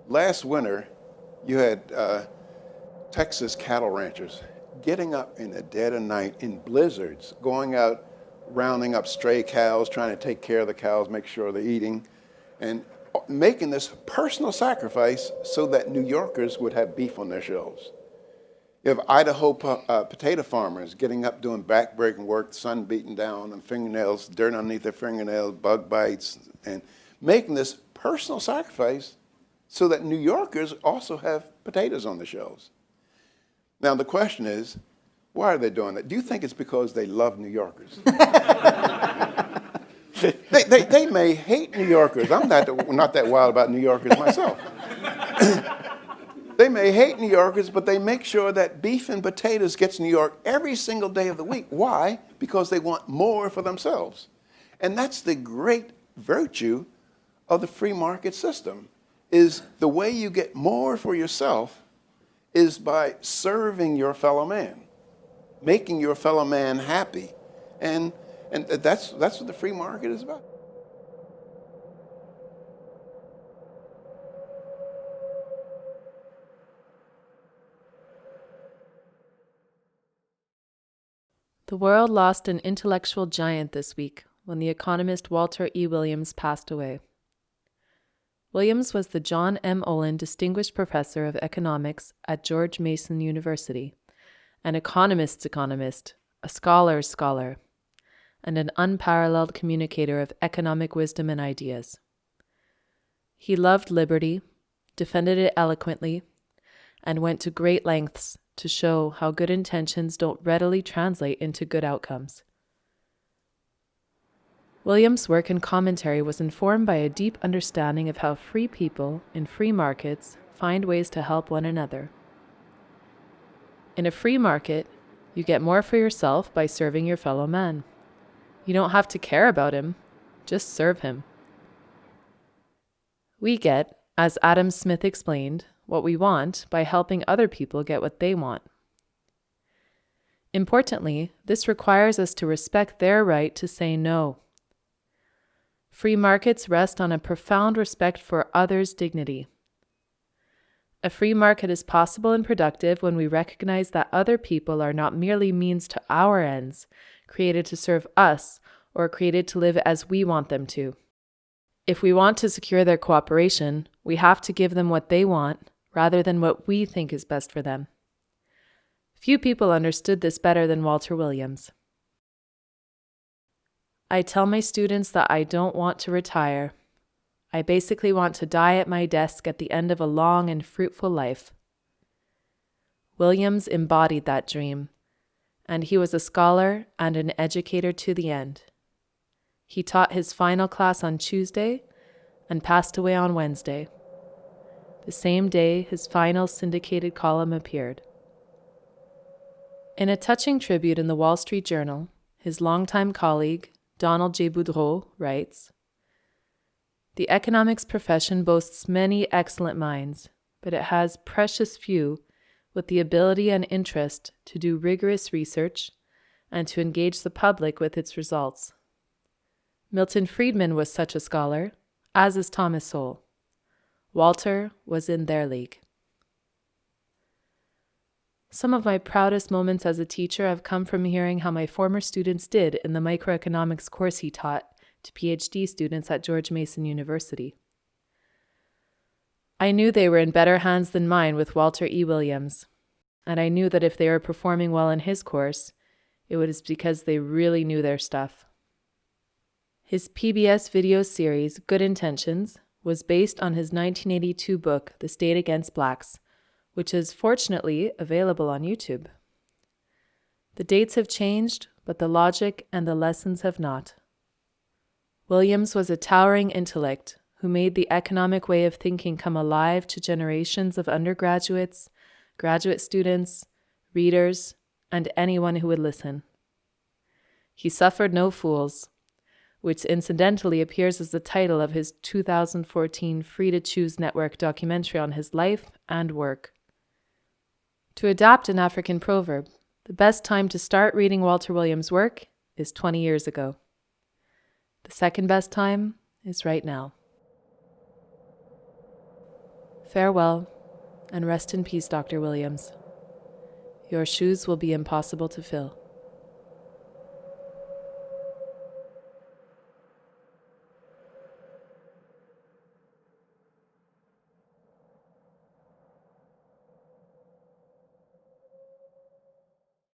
Last winter, you had Texas cattle ranchers getting up in the dead of night in blizzards, going out, rounding up stray cows, trying to take care of the cows, make sure they're eating, and making this personal sacrifice so that New Yorkers would have beef on their shelves. You have Idaho potato farmers getting up doing back-breaking work, sun beating down, and fingernails, dirt underneath their fingernails, bug bites, and making this personal sacrifice so that New Yorkers also have potatoes on the shelves. Now the question is, why are they doing that? Do you think it's because they love New Yorkers? They may hate New Yorkers. I'm not that wild about New Yorkers myself. They may hate New Yorkers, but they make sure that beef and potatoes gets New York every single day of the week. Why? Because they want more for themselves. And that's the great virtue of the free market system, is the way you get more for yourself is by serving your fellow man, making your fellow man happy. And that's what the free market is about. The world lost an intellectual giant this week when the economist Walter E. Williams passed away. Williams was the John M. Olin Distinguished Professor of Economics at George Mason University, an economist's economist, a scholar's scholar, and an unparalleled communicator of economic wisdom and ideas. He loved liberty, defended it eloquently, and went to great lengths to show how good intentions don't readily translate into good outcomes. Williams' work and commentary was informed by a deep understanding of how free people in free markets find ways to help one another. In a free market, you get more for yourself by serving your fellow man. You don't have to care about him, just serve him. We get, as Adam Smith explained, what we want by helping other people get what they want. Importantly, this requires us to respect their right to say no. Free markets rest on a profound respect for others' dignity. A free market is possible and productive when we recognize that other people are not merely means to our ends, created to serve us or created to live as we want them to. If we want to secure their cooperation, we have to give them what they want rather than what we think is best for them. Few people understood this better than Walter Williams. I tell my students that I don't want to retire. I basically want to die at my desk at the end of a long and fruitful life. Williams embodied that dream, and he was a scholar and an educator to the end. He taught his final class on Tuesday and passed away on Wednesday, the same day his final syndicated column appeared. In a touching tribute in the Wall Street Journal, his longtime colleague, Donald J. Boudreau, writes, "The economics profession boasts many excellent minds, but it has precious few with the ability and interest to do rigorous research and to engage the public with its results. Milton Friedman was such a scholar, as is Thomas Sowell. Walter was in their league." Some of my proudest moments as a teacher have come from hearing how my former students did in the microeconomics course he taught to PhD students at George Mason University. I knew they were in better hands than mine with Walter E. Williams, and I knew that if they were performing well in his course, it was because they really knew their stuff. His PBS video series, Good Intentions, was based on his 1982 book, The State Against Blacks, which is fortunately available on YouTube. The dates have changed, but the logic and the lessons have not. Williams was a towering intellect who made the economic way of thinking come alive to generations of undergraduates, graduate students, readers, and anyone who would listen. He suffered no fools, which incidentally appears as the title of his 2014 Free to Choose Network documentary on his life and work. To adapt an African proverb, the best time to start reading Walter Williams' work is 20 years ago. The second best time is right now. Farewell, and rest in peace, Dr. Williams. Your shoes will be impossible to fill.